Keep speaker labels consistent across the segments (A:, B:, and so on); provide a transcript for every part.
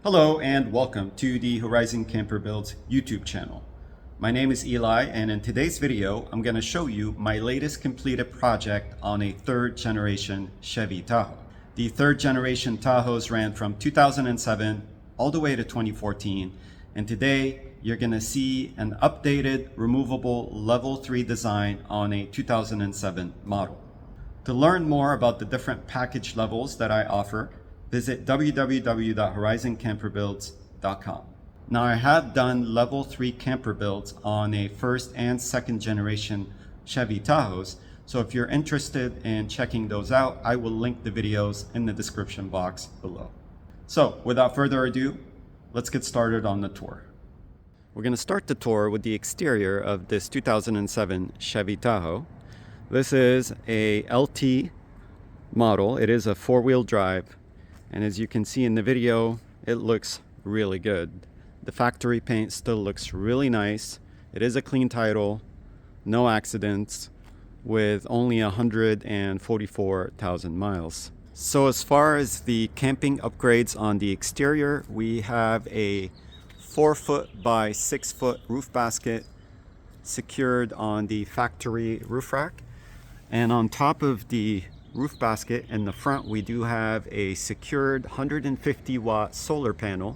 A: Hello and welcome to the Horizon Camper Builds YouTube channel. My name is Eli, and in today's video I'm going to show you my latest completed project on a third generation Chevy Tahoe. The third generation Tahoes ran from 2007 all the way to 2014, and today you're going to see an updated removable level 3 design on a 2007 model. To learn more about the different package levels that I offer, visit www.horizoncamperbuilds.com. Now, I have done level 3 camper builds on a first and second generation Chevy Tahoes, so if you're interested in checking those out, I will link the videos in the description box below. So without further ado, let's get started on the tour. We're going to start the tour with the exterior of this 2007 Chevy Tahoe. This is a LT model. It is a four-wheel drive. And as you can see in the video, it looks really good. The factory paint still looks really nice. It is a clean title, no accidents, with only 144,000 miles. So as far as the camping upgrades on the exterior, we have a 4-foot by 6-foot roof basket secured on the factory roof rack. And on top of the roof basket in the front, we do have a secured 150 watt solar panel.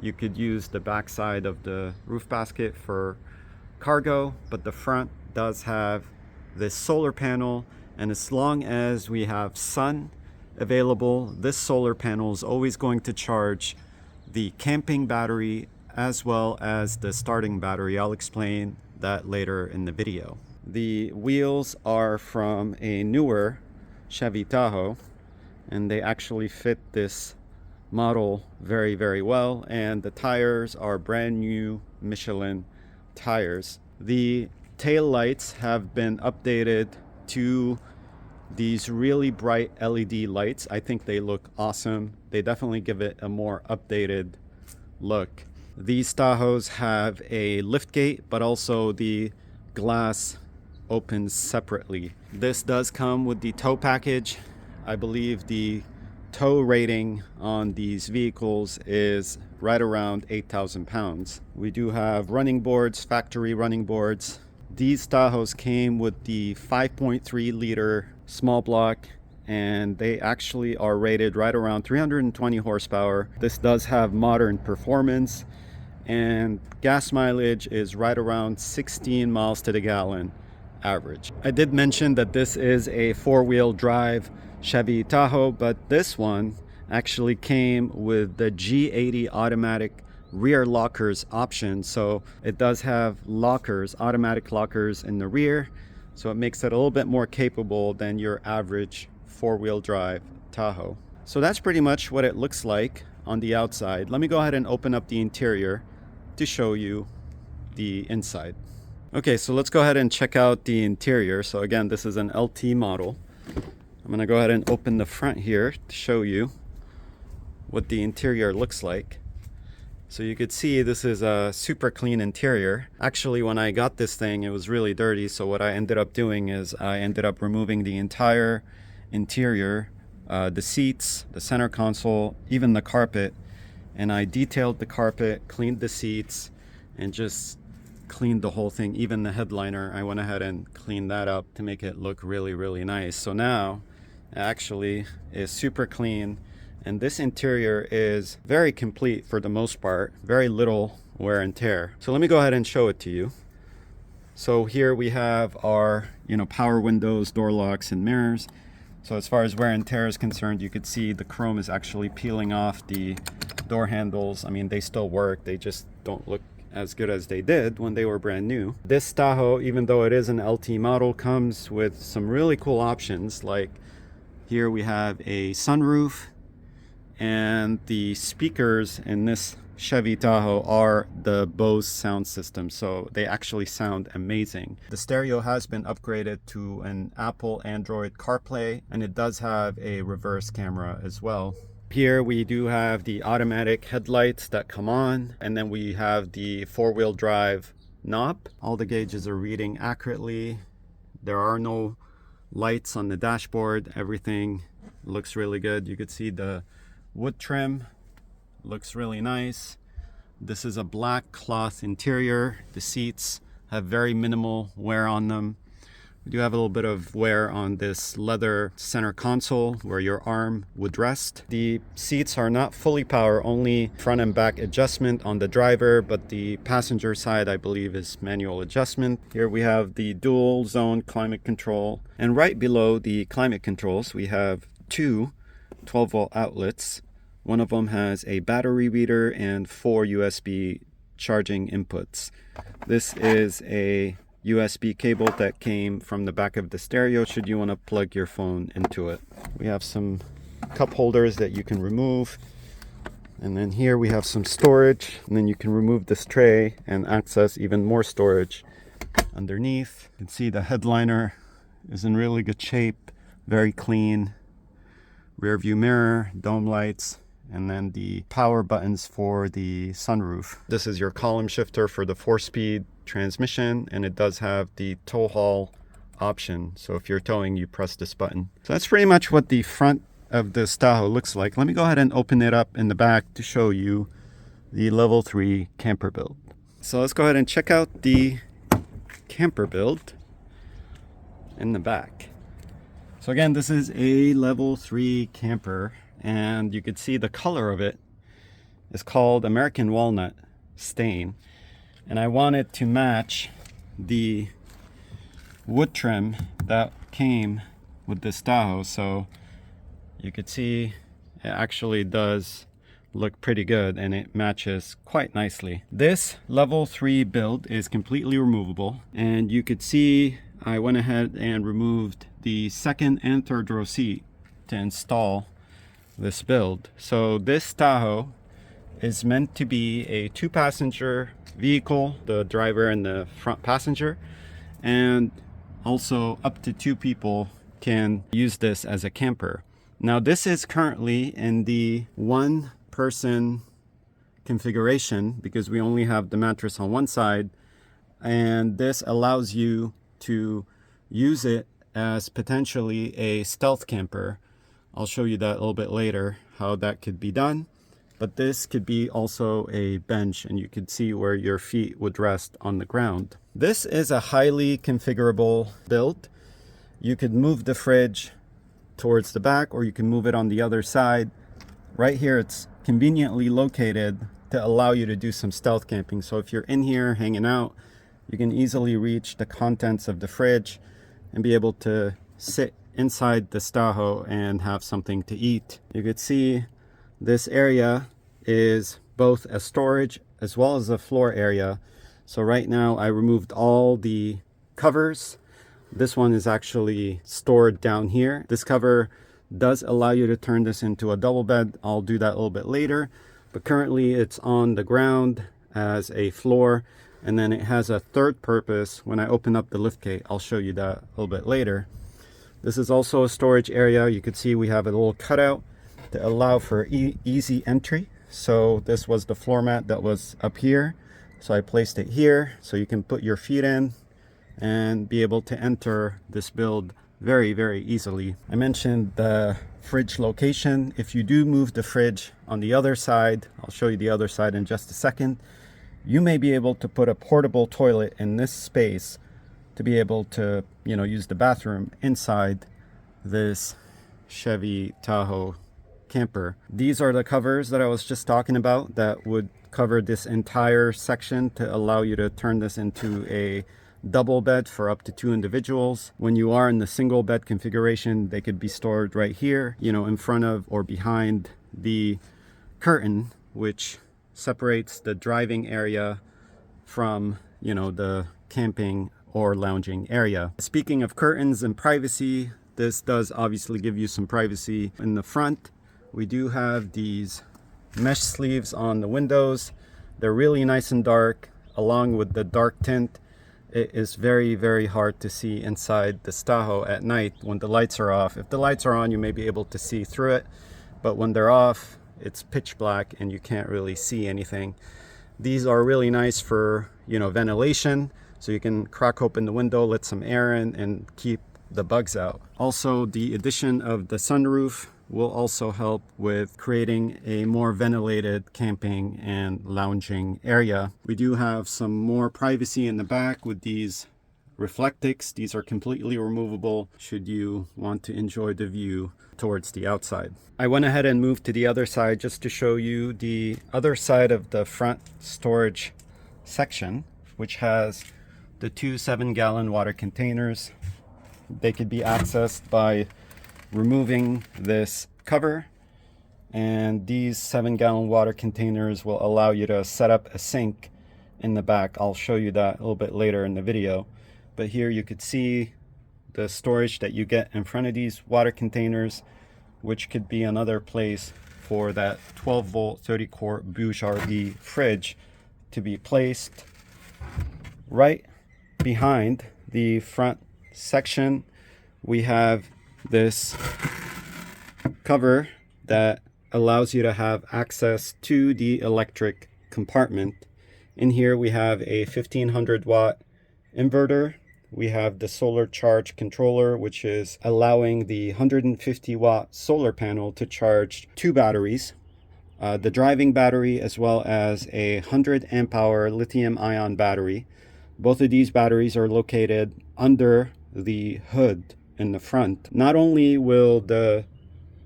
A: You could use the back side of the roof basket for cargo, but the front does have this solar panel, and as long as we have sun available, this solar panel is always going to charge the camping battery as well as the starting battery. I'll explain that later in the video. The wheels are from a newer Chevy Tahoe, and they actually fit this model very, very well, and the tires are brand new Michelin tires. The tail lights have been updated to these really bright LED lights. I think they look awesome. They definitely give it a more updated look. These Tahoes have a liftgate, but also the glass opens separately. This does come with the tow package. I believe the tow rating on these vehicles is right around 8,000 pounds. We do have running boards, factory running boards. These Tahoes came with the 5.3 liter small block, and they actually are rated right around 320 horsepower. This does have modern performance, and gas mileage is right around 16 miles to the gallon average. I did mention that this is a four-wheel drive Chevy Tahoe, but this one actually came with the G80 automatic rear lockers option. So it does have lockers, automatic lockers in the rear, so it makes it a little bit more capable than your average four-wheel drive Tahoe. So that's pretty much what it looks like on the outside. Let me go ahead and open up the interior to show you the inside. Okay, so let's go ahead and check out the interior. So again, this is an LT model. I'm gonna go ahead and open the front here to show you what the interior looks like. So you could see this is a super clean interior. Actually, when I got this thing, it was really dirty. So what I ended up doing is I ended up removing the entire interior, the seats, the center console, even the carpet. And I detailed the carpet, cleaned the seats, and just cleaned the whole thing. Even the headliner, I went ahead and cleaned that up to make it look really, really nice. So now it actually is super clean, and this interior is very complete for the most part, very little wear and tear. So let me go ahead and show it to you. So here we have our power windows, door locks, and mirrors. So as far as wear and tear is concerned, you could see the chrome is actually peeling off the door handles. I mean, they still work, they just don't look as good as they did when they were brand new. This Tahoe, even though it is an LT model, comes with some really cool options. Like here we have a sunroof, and the speakers in this Chevy Tahoe are the Bose sound system, so they actually sound amazing. The stereo has been upgraded to an Apple Android CarPlay, and it does have a reverse camera as well. Here we do have the automatic headlights that come on, and then we have the four-wheel drive knob. All the gauges are reading accurately. There are no lights on the dashboard. Everything looks really good. You could see the wood trim looks really nice. This is a black cloth interior. The seats have very minimal wear on them. We do have a little bit of wear on this leather center console where your arm would rest. The seats are not fully power, only front and back adjustment on the driver, but the passenger side I believe is manual adjustment. Here we have the dual zone climate control, and right below the climate controls we have two 12-volt outlets. One of them has a battery reader and 4 USB charging inputs. This is a USB cable that came from the back of the stereo should you want to plug your phone into it. We have some cup holders that you can remove, and then here we have some storage, and then you can remove this tray and access even more storage underneath. You can see the headliner is in really good shape, very clean. Rear view mirror, dome lights, and then the power buttons for the sunroof. This is your column shifter for the 4-speed transmission, and it does have the tow haul option. So if you're towing, you press this button. So that's pretty much what the front of this Tahoe looks like. Let me go ahead and open it up in the back to show you the level 3 camper build. So let's go ahead and check out the camper build in the back. So again, this is a level 3 camper, and you can see the color of it is called American Walnut Stain. And I wanted to match the wood trim that came with this Tahoe, so you could see it actually does look pretty good and it matches quite nicely. This level 3 build is completely removable, and you could see I went ahead and removed the second and third row seat to install this build. So this Tahoe is meant to be a 2-passenger vehicle, the driver and the front passenger, and also up to 2 people can use this as a camper. Now this is currently in the 1-person configuration because we only have the mattress on one side, and this allows you to use it as potentially a stealth camper. I'll show you that a little bit later, how that could be done. But this could be also a bench, and you could see where your feet would rest on the ground. This is a highly configurable build. You could move the fridge towards the back, or you can move it on the other side. Right here, it's conveniently located to allow you to do some stealth camping. So if you're in here hanging out, you can easily reach the contents of the fridge and be able to sit inside the Tahoe and have something to eat. You could see this area is both a storage as well as a floor area. So right now I removed all the covers. This one is actually stored down here. This cover does allow you to turn this into a double bed. I'll do that a little bit later, but currently it's on the ground as a floor, and then it has a third purpose. When I open up the liftgate, I'll show you that a little bit later. This is also a storage area. You can see we have a little cutout to allow for easy entry. So this was the floor mat that was up here, so I placed it here so you can put your feet in and be able to enter this build very, very easily. I mentioned the fridge location. If you do move the fridge on the other side, I'll show you the other side in just a second, you may be able to put a portable toilet in this space to be able to, use the bathroom inside this Chevy Tahoe camper. These are the covers that I was just talking about that would cover this entire section to allow you to turn this into a double bed for up to 2 individuals. When you are in the single bed configuration, they could be stored right here, in front of or behind the curtain, which separates the driving area from, the camping or lounging area. Speaking of curtains and privacy, this does obviously give you some privacy in the front. We do have these mesh sleeves on the windows. They're really nice and dark. Along with the dark tint, it is very, very hard to see inside the Tahoe at night when the lights are off. If the lights are on, you may be able to see through it, but when they're off, it's pitch black and you can't really see anything. These are really nice for, ventilation, so you can crack open the window, let some air in, and keep the bugs out. Also, the addition of the sunroof will also help with creating a more ventilated camping and lounging area. We do have some more privacy in the back with these reflectics. These are completely removable should you want to enjoy the view towards the outside. I went ahead and moved to the other side just to show you the other side of the front storage section, which has the two 7-gallon water containers. They could be accessed by removing this cover, and these 7-gallon water containers will allow you to set up a sink in the back. I'll show you that a little bit later in the video, but here you could see the storage that you get in front of these water containers, which could be another place for that 12 volt 30 quart Bouge RV fridge to be placed. Right behind the front section, we have this cover that allows you to have access to the electric compartment. In here we have a 1500 watt inverter. We have the solar charge controller, which is allowing the 150 watt solar panel to charge 2 batteries, the driving battery, as well as a 100 amp hour lithium ion battery. Both of these batteries are located under the hood in the front. Not only will the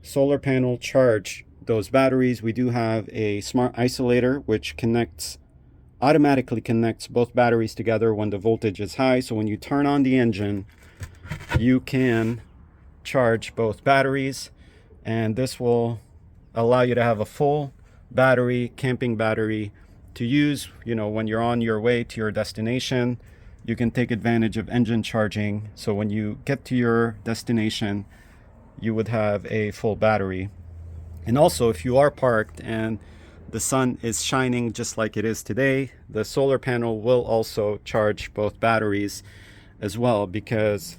A: solar panel charge those batteries, we do have a smart isolator which automatically connects both batteries together when the voltage is high. So when you turn on the engine, you can charge both batteries, and this will allow you to have a full battery, camping battery, to use, when you're on your way to your destination. You can take advantage of engine charging, so when you get to your destination, you would have a full battery. And also, if you are parked and the sun is shining just like it is today, the solar panel will also charge both batteries as well, because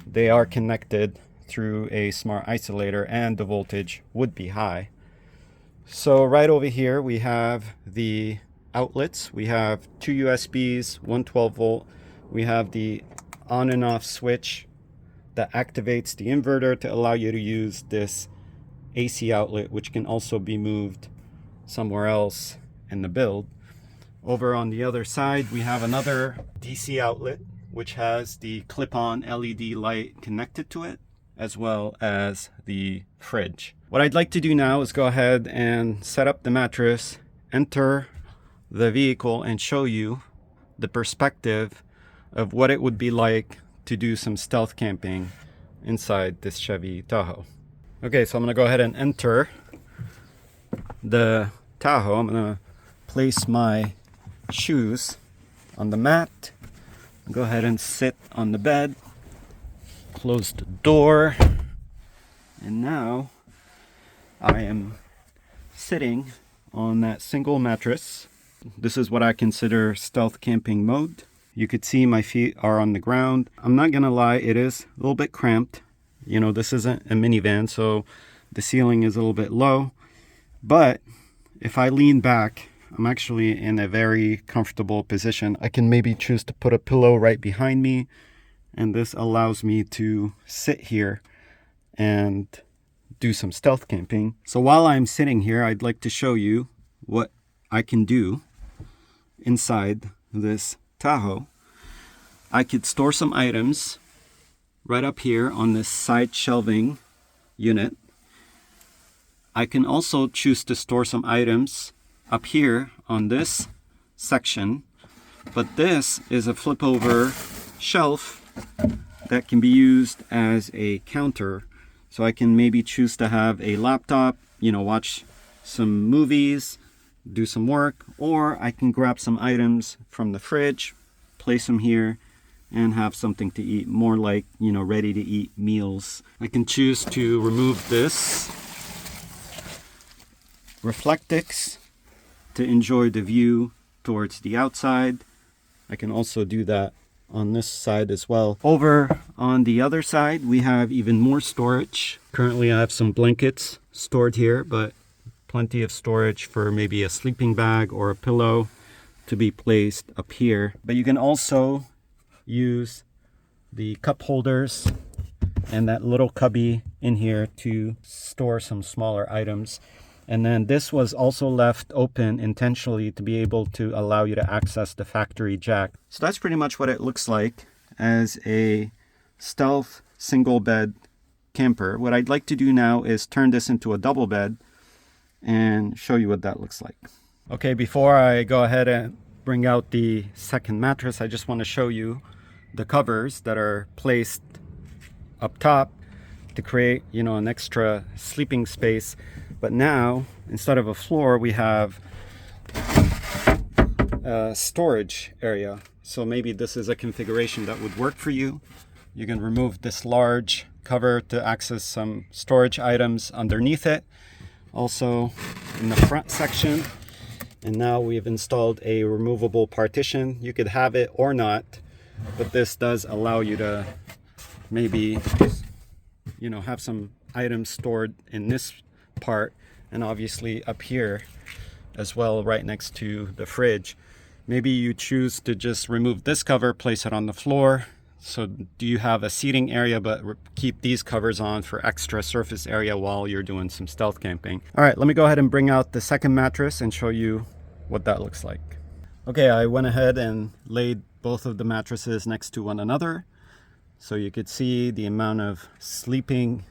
A: they are connected through a smart isolator and the voltage would be high. So right over here we have the outlets. We have 2 USBs, one 12 volt. We have the on and off switch that activates the inverter to allow you to use this AC outlet, which can also be moved somewhere else in the build. Over on the other side, we have another DC outlet, which has the clip-on LED light connected to it, as well as the fridge. What I'd like to do now is go ahead and set up the mattress, enter the vehicle, and show you the perspective of what it would be like to do some stealth camping inside this Chevy Tahoe. Okay, so I'm gonna go ahead and enter the Tahoe. I'm gonna place my shoes on the mat, go ahead and sit on the bed, close the door, and now I am sitting on that single mattress. This is what I consider stealth camping mode. You could see my feet are on the ground. I'm not gonna lie, it is a little bit cramped. This isn't a minivan, so the ceiling is a little bit low. But if I lean back, I'm actually in a very comfortable position. I can maybe choose to put a pillow right behind me, and this allows me to sit here and do some stealth camping. So while I'm sitting here, I'd like to show you what I can do inside this Tahoe. I could store some items right up here on this side shelving unit. I can also choose to store some items up here on this section, but this is a flip over shelf that can be used as a counter. So I can maybe choose to have a laptop, watch some movies, do some work, or I can grab some items from the fridge, place them here, and have something to eat, more like, ready to eat meals. I can choose to remove this reflectix to enjoy the view towards the outside. I can also do that on this side as well. Over on the other side, we have even more storage. Currently I have some blankets stored here, but plenty of storage for maybe a sleeping bag or a pillow to be placed up here. But you can also use the cup holders and that little cubby in here to store some smaller items. And then this was also left open intentionally to be able to allow you to access the factory jack. So that's pretty much what it looks like as a stealth single bed camper. What I'd like to do now is turn this into a double bed and show you what that looks like. Okay, before I go ahead and bring out the second mattress, I just want to show you the covers that are placed up top to create, you know, an extra sleeping space. But now, instead of a floor, we have a storage area. So maybe this is a configuration that would work for you. You can remove this large cover to access some storage items underneath it. Also in the front section. And now we've installed a removable partition. You could have it or not, but this does allow you to maybe, you know, have some items stored in this part, and obviously up here as well, right next to the fridge. Maybe you choose to just remove this cover, place it on the floor. So do you have a seating area, but keep these covers on for extra surface area while you're doing some stealth camping. All right, let me go ahead and bring out the second mattress and show you what that looks like. Okay, I went ahead and laid both of the mattresses next to one another, so you could see the amount of sleeping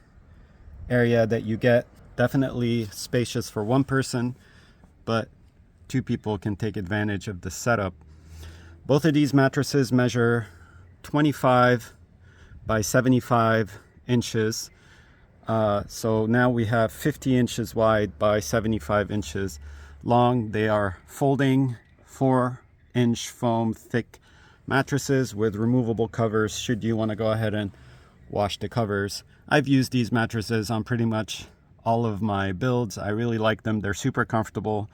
A: area that you get. Definitely spacious for one person, but two people can take advantage of the setup. Both of these mattresses measure 25 by 75 inches. So now we have 50 inches wide by 75 inches long. They are folding 4-inch foam thick mattresses with removable covers should you want to go ahead and wash the covers. I've used these mattresses on pretty much all of my builds. I really like them. They're super comfortable,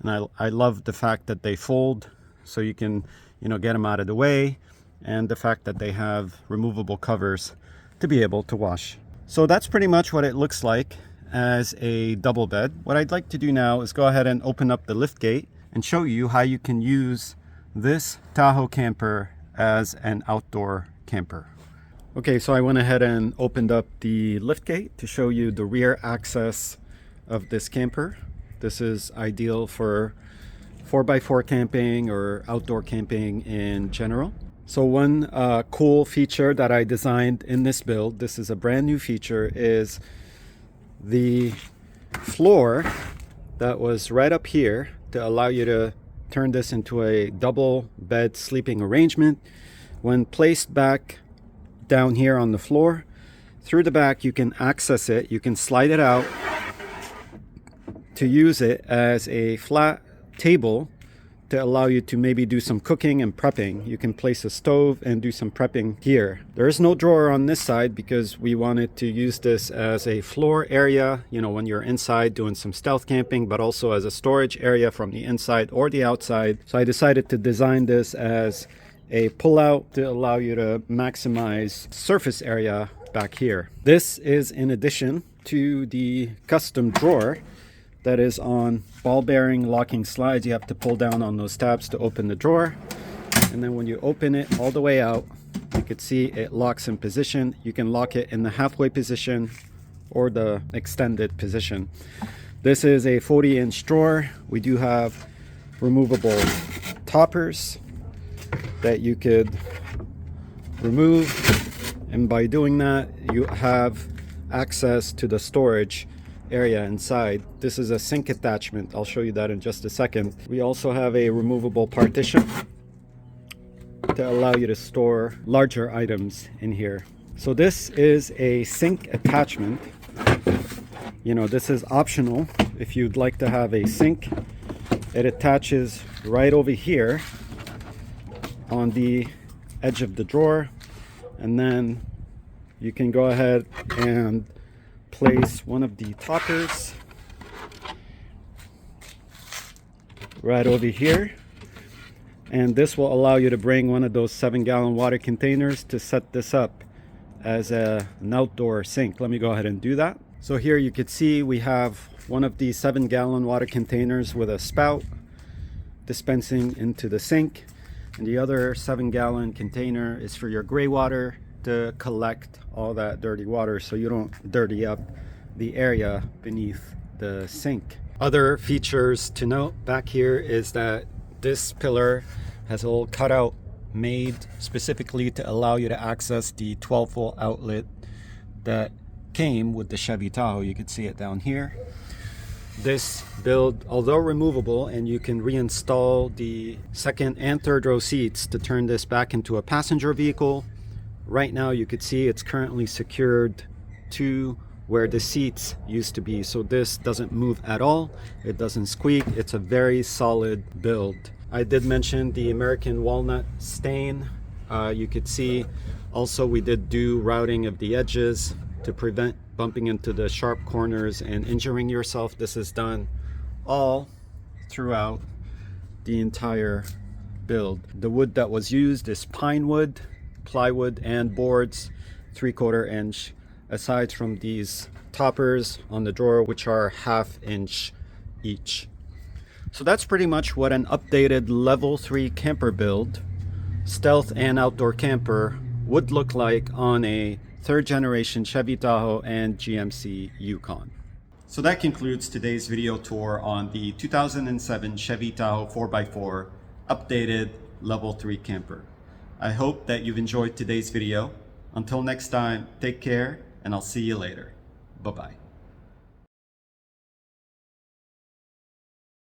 A: and I love the fact that they fold so you can, you know, get them out of the way, and the fact that they have removable covers to be able to wash. So that's pretty much what it looks like as a double bed. What I'd like to do now is go ahead and open up the lift gate and show you how you can use this Tahoe camper as an outdoor camper. Okay, so I went ahead and opened up the lift gate to show you the rear access of this camper. This is ideal for 4x4 camping or outdoor camping in general. So one cool feature that I designed in this build, this is a brand new feature, is the floor that was right up here to allow you to turn this into a double bed sleeping arrangement. When placed back down here on the floor, through the back you can access it, you can slide it out to use it as a flat table to allow you to maybe do some cooking and prepping. You can place a stove and do some prepping here. There is no drawer on this side because we wanted to use this as a floor area, you know, when you're inside doing some stealth camping, but also as a storage area from the inside or the outside. So I decided to design this as a pull-out to allow you to maximize surface area back here. This is in addition to the custom drawer that is on ball bearing locking slides. You have to pull down on those tabs to open the drawer, and then when you open it all the way out, you can see it locks in position. You can lock it in the halfway position or the extended position. This is a 40-inch drawer. We do have removable toppers that you could remove, and by doing that you have access to the storage area inside. This is a sink attachment. I'll show you that in just a second. We also have a removable partition to allow you to store larger items in here. So this is a sink attachment. You know, this is optional if you'd like to have a sink. It attaches right over here on the edge of the drawer, and then you can go ahead and place one of the toppers right over here, and this will allow you to bring one of those 7-gallon water containers to set this up as an outdoor sink. Let me go ahead and do that. So here you can see we have one of these 7-gallon water containers with a spout dispensing into the sink, and the other 7-gallon container is for your gray water to collect all that dirty water so you don't dirty up the area beneath the sink. Other features to note back here is that this pillar has a little cutout made specifically to allow you to access the 12-volt outlet that came with the Chevy Tahoe. You can see it down here. This build, although removable, and you can reinstall the second and third row seats to turn this back into a passenger vehicle. Right now you could see it's currently secured to where the seats used to be, so this doesn't move at all. It doesn't squeak. It's a very solid build. I did mention the American walnut stain. You could see also we did do routing of the edges to prevent bumping into the sharp corners and injuring yourself. This is done all throughout the entire build. The wood that was used is pine wood, plywood, and boards, 3/4 inch, aside from these toppers on the drawer, which are 1/2 inch each. So that's pretty much what an updated level 3 camper build, stealth and outdoor camper, would look like on a 3rd generation Chevy Tahoe and GMC Yukon. So that concludes today's video tour on the 2007 Chevy Tahoe 4x4 updated level 3 camper. I hope that you've enjoyed today's video. Until next time, take care, and I'll see you later. Bye-bye.